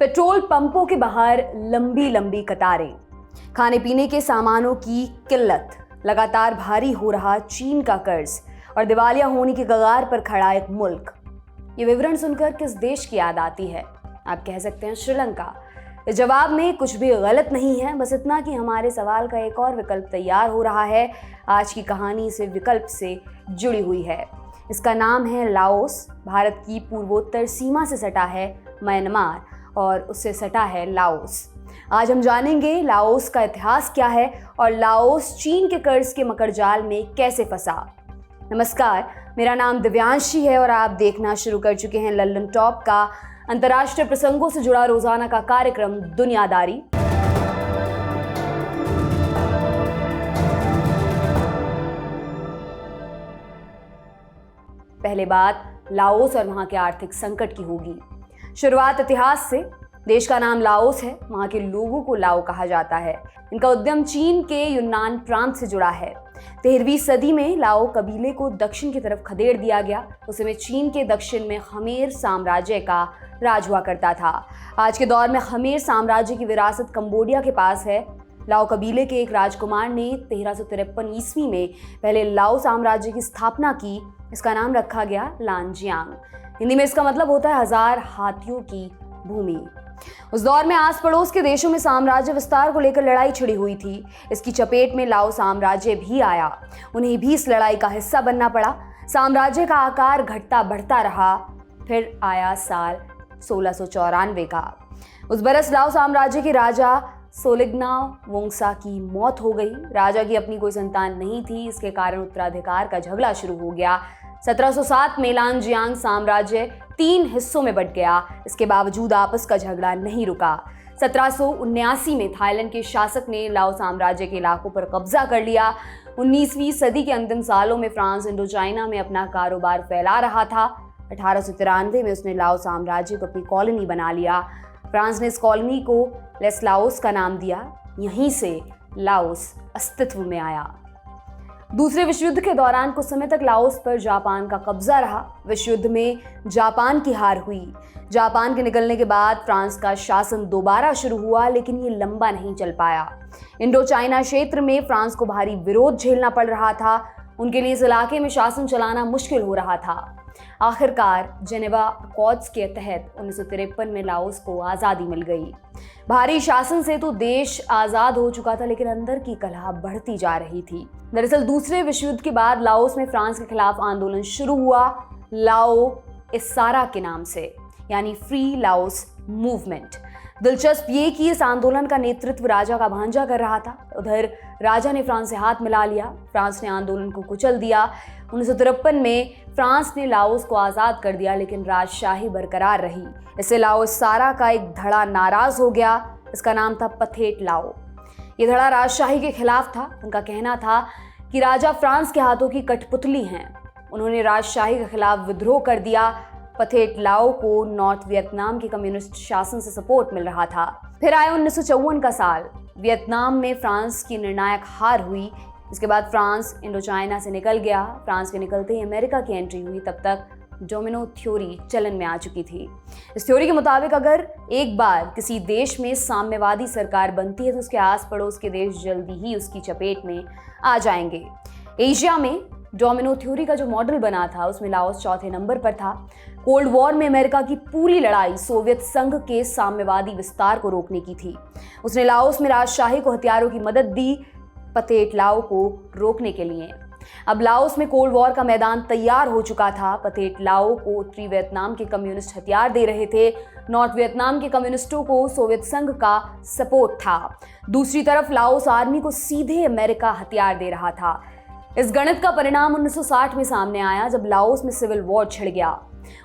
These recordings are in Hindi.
पेट्रोल पंपों के बाहर लंबी लंबी कतारें, खाने पीने के सामानों की किल्लत, लगातार भारी हो रहा चीन का कर्ज और दिवालिया होने की कगार पर खड़ा एक मुल्क। ये विवरण सुनकर किस देश की याद आती है? आप कह सकते हैं श्रीलंका। इस जवाब में कुछ भी गलत नहीं है, बस इतना कि हमारे सवाल का एक और विकल्प तैयार हो रहा है। आज की कहानी इस विकल्प से जुड़ी हुई है। इसका नाम है लाओस। भारत की पूर्वोत्तर सीमा से सटा है म्यांमार और उससे सटा है लाओस। आज हम जानेंगे लाओस का इतिहास क्या है और लाओस चीन के कर्ज के मकड़जाल में कैसे फंसा। नमस्कार, मेरा नाम दिव्यांशी है और आप देखना शुरू कर चुके हैं लल्लन टॉप का अंतर्राष्ट्रीय प्रसंगों से जुड़ा रोजाना का कार्यक्रम दुनियादारी। पहले बात लाओस और वहां के आर्थिक संकट की होगी। शुरुआत इतिहास से। देश का नाम लाओस है, वहां के लोगों को लाओ कहा जाता है। इनका उद्यम चीन के यूनान प्रांत से जुड़ा है। 13वीं सदी में लाओ कबीले को दक्षिण की तरफ खदेड़ दिया गया। उस समय चीन के दक्षिण में खमेर साम्राज्य का राज हुआ करता था। आज के दौर में खमेर साम्राज्य की विरासत कंबोडिया के पास है। लाओ कबीले के एक राजकुमार ने 1353 ईस्वी में पहले लाओ साम्राज्य की स्थापना की। इसका नाम रखा गया लानजियांग। हिंदी में इसका मतलब होता है 1000 हाथियों की भूमि। उस दौर में आस पड़ोस के देशों में साम्राज्य विस्तार को लेकर लड़ाई छिड़ी हुई थी। इसकी चपेट में लाओ साम्राज्य भी आया। उन्हें भी इस लड़ाई का हिस्सा बनना पड़ा। साम्राज्य का आकार घटता बढ़ता रहा। फिर आया साल 1694 का। उस बरस लाओ साम्राज्य के राजा सोलिगनाव वोंगसा की मौत हो गई। राजा की अपनी कोई संतान नहीं थी। इसके कारण उत्तराधिकार का झगड़ा शुरू हो गया। 1707 में लानजियांग साम्राज्य 3 हिस्सों में बंट गया। इसके बावजूद आपस का झगड़ा नहीं रुका। 1779 में थाईलैंड के शासक ने लाओ साम्राज्य के इलाकों पर कब्जा कर लिया। 19वीं सदी के अंतिम सालों में फ्रांस इंडो चाइना में अपना कारोबार फैला रहा था। 1893 में उसने लाओ साम्राज्य को अपनी कॉलोनी बना लिया। फ्रांस ने इस कॉलोनी को लेस लाओस का नाम दिया। यहीं से लाओस अस्तित्व में आया। दूसरे विश्व युद्ध के दौरान कुछ समय तक लाओस पर जापान का कब्जा रहा। विश्व युद्ध में जापान की हार हुई। जापान के निकलने के बाद फ्रांस का शासन दोबारा शुरू हुआ, लेकिन ये लंबा नहीं चल पाया। इंडो चाइना क्षेत्र में फ्रांस को भारी विरोध झेलना पड़ रहा था। उनके लिए इस इलाके में शासन चलाना मुश्किल हो रहा था। आखिरकार जेनेवा अकॉर्ड्स के तहत 1953 में लाओस को आज़ादी मिल गई। भारी शासन से तो देश आज़ाद हो चुका था, लेकिन अंदर की कलह बढ़ती जा रही थी। दरअसल दूसरे विश्व युद्ध के बाद लाओस में फ्रांस के खिलाफ आंदोलन शुरू हुआ, लाओ इसारा के नाम से, यानी फ्री लाओस मूवमेंट। दिलचस्प ये कि इस आंदोलन का नेतृत्व राजा का भांजा कर रहा था। उधर राजा ने फ्रांस से हाथ मिला लिया। फ्रांस ने आंदोलन को कुचल दिया। 1953 में फ्रांस ने लाओस को आज़ाद कर दिया, लेकिन राजशाही बरकरार रही। इससे लाओ इसारा का एक धड़ा नाराज हो गया। इसका नाम था पथेट लाओ। ये धड़ा राजशाही के खिलाफ था। उनका कहना था कि राजा फ्रांस के हाथों की कठपुतली हैं। उन्होंने राजशाही के खिलाफ विद्रोह कर दिया। पथेट लाओ को नॉर्थ वियतनाम के कम्युनिस्ट शासन से सपोर्ट मिल रहा था। फिर आया 1954 का साल। वियतनाम में फ्रांस की निर्णायक हार हुई। इसके बाद फ्रांस इंडो चाइना से निकल गया। फ्रांस के निकलते ही अमेरिका की एंट्री हुई। तब तक डोमिनो थ्योरी चलन में आ चुकी थी। इस थ्योरी के मुताबिक अगर एक बार किसी देश में साम्यवादी सरकार बनती है तो उसके आस पड़ोस के देश जल्दी ही उसकी चपेट में आ जाएंगे। एशिया में डोमिनो थ्योरी का जो मॉडल बना था उसमें लाओस चौथे नंबर पर था। कोल्ड वॉर में अमेरिका की पूरी लड़ाई सोवियत संघ के साम्यवादी विस्तार को रोकने की थी। उसने लाओस में राजशाही को हथियारों की मदद दी पथेट लाओ को रोकने के लिए। अब लाओस में कोल्ड वॉर का मैदान तैयार हो चुका था। पथेट लाओ को उत्तरी वियतनाम के कम्युनिस्ट हथियार दे रहे थे। नॉर्थ वियतनाम के कम्युनिस्टों को सोवियत संघ का सपोर्ट था। दूसरी तरफ लाओस आर्मी को सीधे अमेरिका हथियार दे रहा था। इस गणित का परिणाम 1960 में सामने आया, जब लाओस में सिविल वॉर छिड़ गया।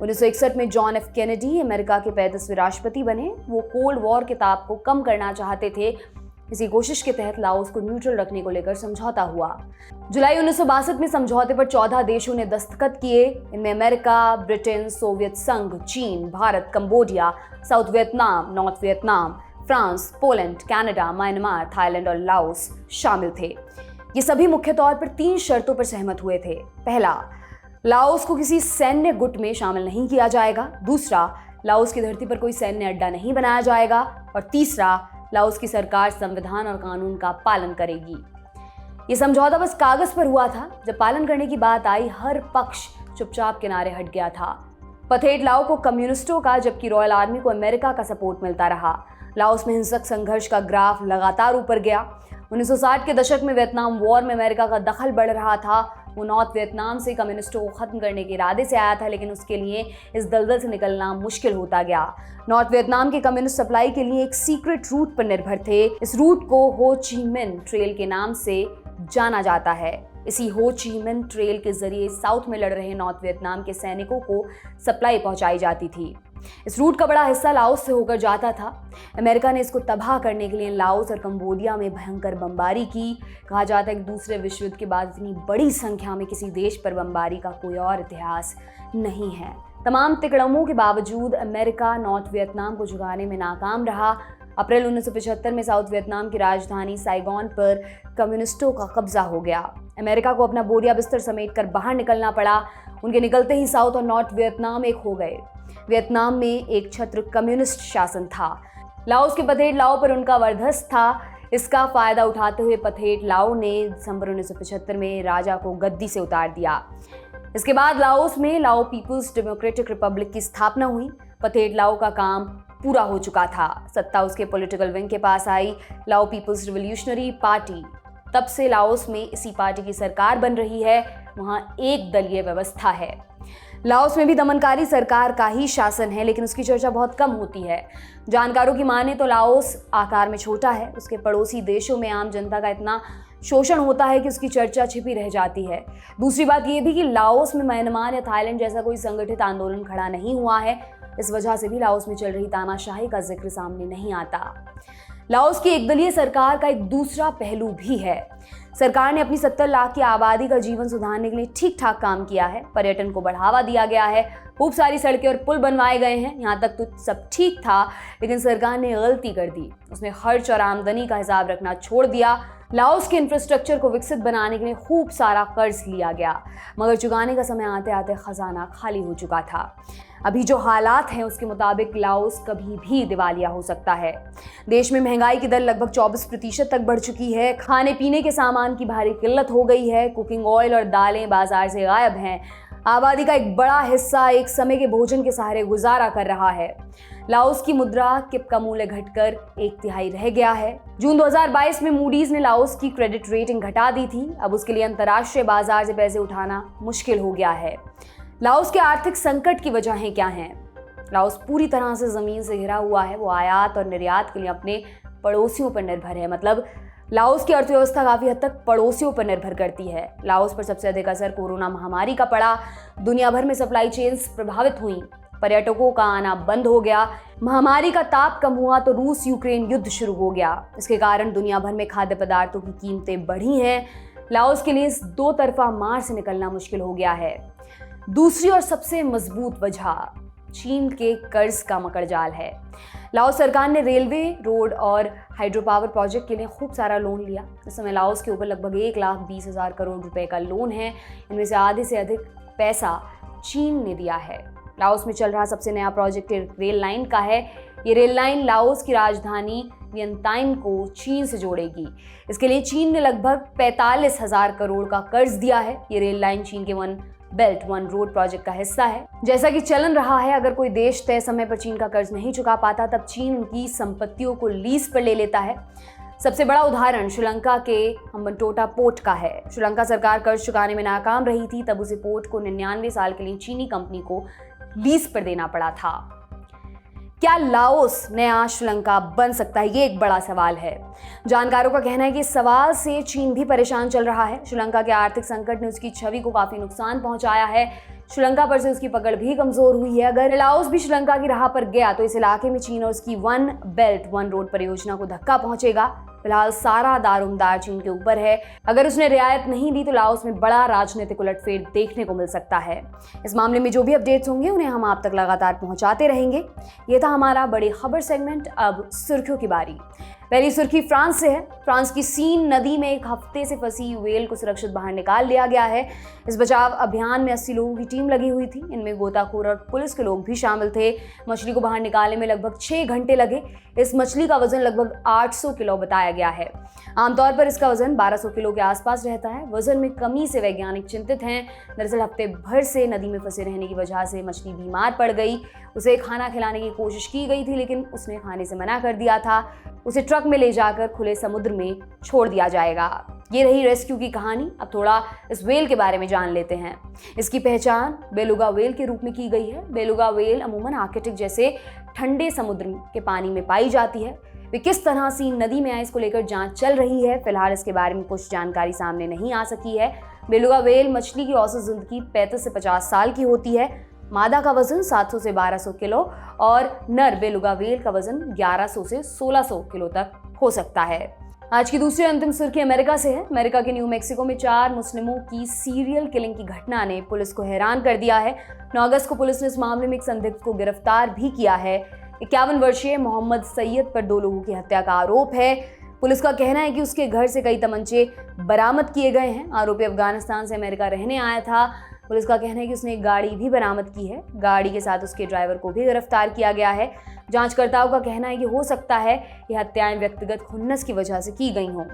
1961 में जॉन एफ कैनेडी अमेरिका के 35वें राष्ट्रपति बने। वो कोल्ड वॉर के ताप को कम करना चाहते थे। इसी कोशिश के तहत लाओस को न्यूट्रल रखने को लेकर समझौता हुआ। जुलाई 1962 में समझौते पर 14 देशों ने दस्तखत किए। इनमें अमेरिका, ब्रिटेन, सोवियत संघ, चीन, Bharat, Cambodia, south Vietnam, north Vietnam, France, Poland, Canada, Myanmar, Thailand और लाओस शामिल थे। ये सभी मुख्य तौर पर 3 शर्तों पर सहमत हुए थे। पहला, लाओस को किसी सैन्य गुट में शामिल नहीं किया जाएगा। दूसरा, लाओस की धरती पर कोई सैन्य अड्डा नहीं बनाया जाएगा। और तीसरा, लाओस की सरकार संविधान और कानून का पालन करेगी। ये समझौता बस कागज पर हुआ था। जब पालन करने की बात आई, हर पक्ष चुपचाप किनारे हट गया था। पथेट लाओ को कम्युनिस्टों का, जबकि रॉयल आर्मी को अमेरिका का सपोर्ट मिलता रहा। लाओस में हिंसक संघर्ष का ग्राफ लगातार ऊपर गया। 1960 के दशक में वियतनाम वॉर में अमेरिका का दखल बढ़ रहा था। वो नॉर्थ वियतनाम से कम्युनिस्टों को खत्म करने के इरादे से आया था, लेकिन उसके लिए इस दलदल से निकलना मुश्किल होता गया। नॉर्थ वियतनाम के कम्युनिस्ट सप्लाई के लिए एक सीक्रेट रूट पर निर्भर थे। इस रूट को हो ची मिन ट्रेल के नाम से जाना जाता है। इसी हो ची मिन ट्रेल के जरिए साउथ में लड़ रहे नॉर्थ वियतनाम के सैनिकों को सप्लाई पहुंचाई जाती थी। इस रूट का बड़ा हिस्सा लाओस से होकर जाता था। अमेरिका ने इसको तबाह करने के लिए लाओस और कंबोडिया में भयंकर बमबारी की। कहा जाता है कि दूसरे विश्व युद्ध के बाद इतनी बड़ी संख्या में किसी देश पर बमबारी का कोई और इतिहास नहीं है। तमाम तिकड़मों के बावजूद अमेरिका नॉर्थ वियतनाम को झुकाने में नाकाम रहा। अप्रैल 1975 में साउथ वियतनाम की राजधानी साइगोन पर कम्युनिस्टों का कब्जा हो गया। अमेरिका को अपना बोरिया बिस्तर समेट कर बाहर निकलना पड़ा। उनके निकलते ही साउथ और नॉर्थ वियतनाम एक हो गए। वियतनाम में एक छत्र कम्युनिस्ट शासन था। लाओस के पथेट लाओ पर उनका वर्चस्व था। इसका फायदा उठाते हुए पथेट लाओ ने दिसंबर 1975 में राजा को गद्दी से उतार दिया। इसके बाद लाओस में लाओ पीपुल्स डेमोक्रेटिक रिपब्लिक की स्थापना हुई। पथेट लाओ का काम पूरा हो चुका था। सत्ता उसके पॉलिटिकल विंग के पास आई, लाओ पीपुल्स रिवोल्यूशनरी पार्टी। तब से लाओस में इसी पार्टी की सरकार बन रही है। वहाँ एक दलीय व्यवस्था है। लाओस में भी दमनकारी सरकार का ही शासन है, लेकिन उसकी चर्चा बहुत कम होती है। जानकारों की माने तो लाओस आकार में छोटा है। उसके पड़ोसी देशों में आम जनता का इतना शोषण होता है कि उसकी चर्चा छिपी रह जाती है। दूसरी बात यह भी कि लाओस में म्यांमार या थाईलैंड जैसा कोई संगठित आंदोलन खड़ा नहीं हुआ है। इस वजह से भी लाओस में चल रही तानाशाही का जिक्र सामने नहीं आता। लाओस की एकदलीय सरकार का एक दूसरा पहलू भी है। सरकार ने अपनी 70 लाख की आबादी का जीवन सुधारने के लिए ठीक ठाक काम किया है। पर्यटन को बढ़ावा दिया गया है। खूब सारी सड़कें और पुल बनवाए गए हैं। यहाँ तक तो सब ठीक था, लेकिन सरकार ने गलती कर दी। उसने खर्च और आमदनी का हिसाब रखना छोड़ दिया। लाओस के इंफ्रास्ट्रक्चर को विकसित बनाने के लिए खूब सारा कर्ज लिया गया, मगर चुकाने का समय आते आते खजाना खाली हो चुका था। अभी जो हालात हैं उसके मुताबिक लाओस कभी भी दिवालिया हो सकता है। देश में महंगाई की दर लगभग 24% तक बढ़ चुकी है। खाने पीने के सामान की भारी किल्लत हो गई है। कुकिंग ऑयल और दालें बाजार से गायब हैं। आबादी का एक बड़ा हिस्सा एक समय के भोजन के सहारे गुजारा कर रहा है। लाओस की मुद्रा किप का मूल्य घटकर 1/3 रह गया है। जून 2022 में मूडीज ने लाओस की क्रेडिट रेटिंग घटा दी थी। अब उसके लिए अंतर्राष्ट्रीय बाजार से पैसे उठाना मुश्किल हो गया है। लाओस के आर्थिक संकट की वजहें क्या हैं? लाओस पूरी तरह से जमीन से घिरा हुआ है। वो आयात और निर्यात के लिए अपने पड़ोसियों पर निर्भर है। मतलब लाओस की अर्थव्यवस्था काफी हद तक पड़ोसियों पर निर्भर करती है। लाओस पर सबसे अधिक असर कोरोना महामारी का पड़ा। दुनिया भर में सप्लाई चेन्स प्रभावित हुई। पर्यटकों का आना बंद हो गया। महामारी का ताप कम हुआ तो रूस यूक्रेन युद्ध शुरू हो गया। इसके कारण दुनिया भर में खाद्य पदार्थों की कीमतें बढ़ी हैं। लाओस के लिए इस दो तरफा मार से निकलना मुश्किल हो गया है। दूसरी और सबसे मजबूत वजह चीन के कर्ज का मकड़जाल है। लाओस सरकार ने रेलवे, रोड और हाइड्रो पावर प्रोजेक्ट के लिए खूब सारा लोन लिया। इस समय लाओस के ऊपर लगभग 1,20,000 करोड़ रुपए का लोन है। इनमें से आधे से अधिक पैसा चीन ने दिया है। लाओस में चल रहा सबसे नया प्रोजेक्ट रेल लाइन का है। ये रेल लाइन लाओस की राजधानी वियंताइन को चीन से जोड़ेगी। इसके लिए चीन ने लगभग 45,000 करोड़ का कर्ज दिया है। ये रेल लाइन चीन के one belt one road project का हिस्सा है। जैसा कि चलन रहा है, अगर कोई देश तय समय पर चीन का कर्ज नहीं चुका पाता, तब चीन उनकी संपत्तियों को लीज पर ले लेता है। सबसे बड़ा उदाहरण श्रीलंका के हम्बनटोटा पोर्ट का है। श्रीलंका सरकार कर्ज चुकाने में नाकाम रही थी, तब उसे पोर्ट को 99 साल के लिए चीनी कंपनी को लीज पर देना पड़ा था। क्या लाओस नया श्रीलंका बन सकता है? ये एक बड़ा सवाल है। जानकारों का कहना है कि इस सवाल से चीन भी परेशान चल रहा है। श्रीलंका के आर्थिक संकट ने उसकी छवि को काफी नुकसान पहुंचाया है। श्रीलंका पर से उसकी पकड़ भी कमजोर हुई है। अगर लाओस भी श्रीलंका की राह पर गया तो इस इलाके में चीन और उसकी वन बेल्ट वन रोड परियोजना को धक्का पहुंचेगा। फिलहाल सारा दारोमदार चीन के ऊपर है। अगर उसने रियायत नहीं दी तो लाओस में बड़ा राजनीतिक उलटफेर देखने को मिल सकता है। इस मामले में जो भी अपडेट्स होंगे उन्हें हम आप तक लगातार पहुंचाते रहेंगे। ये था हमारा बड़ी खबर सेगमेंट। अब सुर्खियों की बारी। पहली सुर्खी फ्रांस से है। फ्रांस की सीन नदी में एक हफ्ते से फंसी व्हेल को सुरक्षित बाहर निकाल लिया गया है। इस बचाव अभियान में 80 लोगों की टीम लगी हुई थी। इनमें गोताखोर और पुलिस के लोग भी शामिल थे। मछली को बाहर निकालने में लगभग 6 घंटे लगे। इस मछली का वजन लगभग 800 किलो बताया गया है। आमतौर पर इसका वजन 1200 किलो के आसपास रहता है। वजन में कमी से वैज्ञानिक चिंतित हैं। दरअसल हफ्ते भर से नदी में फंसे रहने की वजह से मछली बीमार पड़ गई। उसे खाना खिलाने की कोशिश की गई थी, लेकिन उसने खाने से मना कर दिया था। उसे ट्रक में ले जाकर खुले समुद्र में छोड़ दिया जाएगा। ये रही रेस्क्यू की कहानी। अब थोड़ा इस व्हेल के बारे में जान लेते हैं। इसकी पहचान बेलुगा व्हेल के रूप में की गई है। बेलुगा व्हेल अमूमन आर्कटिक जैसे ठंडे समुद्र के पानी में पाई जाती है। वे किस तरह सीन नदी में आए इसको लेकर जांच चल रही है। फिलहाल इसके बारे में कुछ जानकारी सामने नहीं आ सकी है। बेलुगा व्हेल मछली की औसत जिंदगी 35 से 50 साल की होती है। मादा का वजन 700 से 1200 किलो और नर बेलुगा व्हेल का वजन 1100 से 1600 किलो तक हो सकता है। आज की दूसरी अंतिम सुर्खी अमेरिका से है। अमेरिका के न्यू मैक्सिको में 4 मुस्लिमों की सीरियल किलिंग की घटना ने पुलिस को हैरान कर दिया है। 9 अगस्त को पुलिस ने इस मामले में एक संदिग्ध को गिरफ्तार भी किया है। 51 वर्षीय मोहम्मद सैयद पर 2 लोगों की हत्या का आरोप है। पुलिस का कहना है कि उसके घर से कई तमंचे बरामद किए गए हैं। आरोपी अफगानिस्तान से अमेरिका रहने आया था। पुलिस का कहना है कि उसने एक गाड़ी भी बरामद की है। गाड़ी के साथ उसके ड्राइवर को भी गिरफ्तार किया गया है। जांचकर्ताओं का कहना है कि हो सकता है ये हत्याएं व्यक्तिगत खुन्नस की वजह से की गई हों।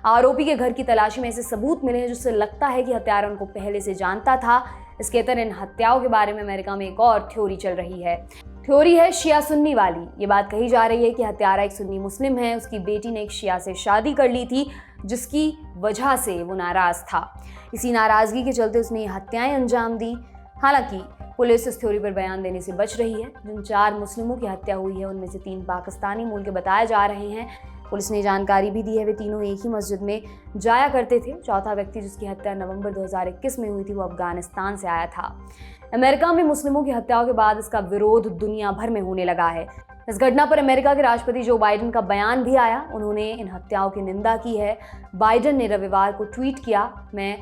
आरोपी के घर की तलाशी में ऐसे सबूत मिले हैं जिससे लगता है कि हत्यारा उनको पहले से जानता था। इसके तहत इन हत्याओं के बारे में अमेरिका में एक और थ्योरी चल रही है। थ्योरी है शिया सुन्नी वाली। ये बात कही जा रही है कि हत्यारा एक सुन्नी मुस्लिम है। उसकी बेटी ने एक शिया से शादी कर ली थी, जिसकी वजह से वो नाराज था। इसी नाराजगी के चलते उसने ये हत्याएं अंजाम दी। हालांकि पुलिस इस थ्योरी पर बयान देने से बच रही है। जिन 4 मुस्लिमों की हत्या हुई है उनमें से 3 पाकिस्तानी मूल के बताए जा रहे हैं। पुलिस ने जानकारी भी दी है वे तीनों एक ही मस्जिद में जाया करते थे। चौथा व्यक्ति जिसकी हत्या नवंबर 2021 में हुई थी वो अफगानिस्तान से आया था। अमेरिका में मुस्लिमों की हत्याओं के बाद इसका विरोध दुनिया भर में होने लगा है। इस घटना पर अमेरिका के राष्ट्रपति जो बाइडेन का बयान भी आया। उन्होंने इन हत्याओं की निंदा की है। बाइडेन ने रविवार को ट्वीट किया, मैं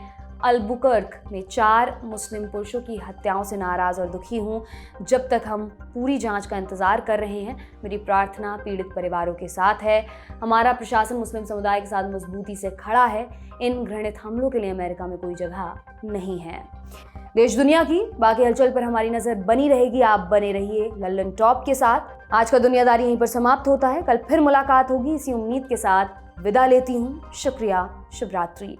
अल्बुकर्क में 4 मुस्लिम पुरुषों की हत्याओं से नाराज और दुखी हूँ। जब तक हम पूरी जांच का इंतजार कर रहे हैं, मेरी प्रार्थना पीड़ित परिवारों के साथ है। हमारा प्रशासन मुस्लिम समुदाय के साथ मजबूती से खड़ा है। इन घृणित हमलों के लिए अमेरिका में कोई जगह नहीं है। देश दुनिया की बाकी हलचल पर हमारी नजर बनी रहेगी। आप बने रहिए लल्लन टॉप के साथ। आज का दुनियादारी यहीं पर समाप्त होता है। कल फिर मुलाकात होगी इसी उम्मीद के साथ। विदा लेती हूँ। शुक्रिया। शुभ रात्रि।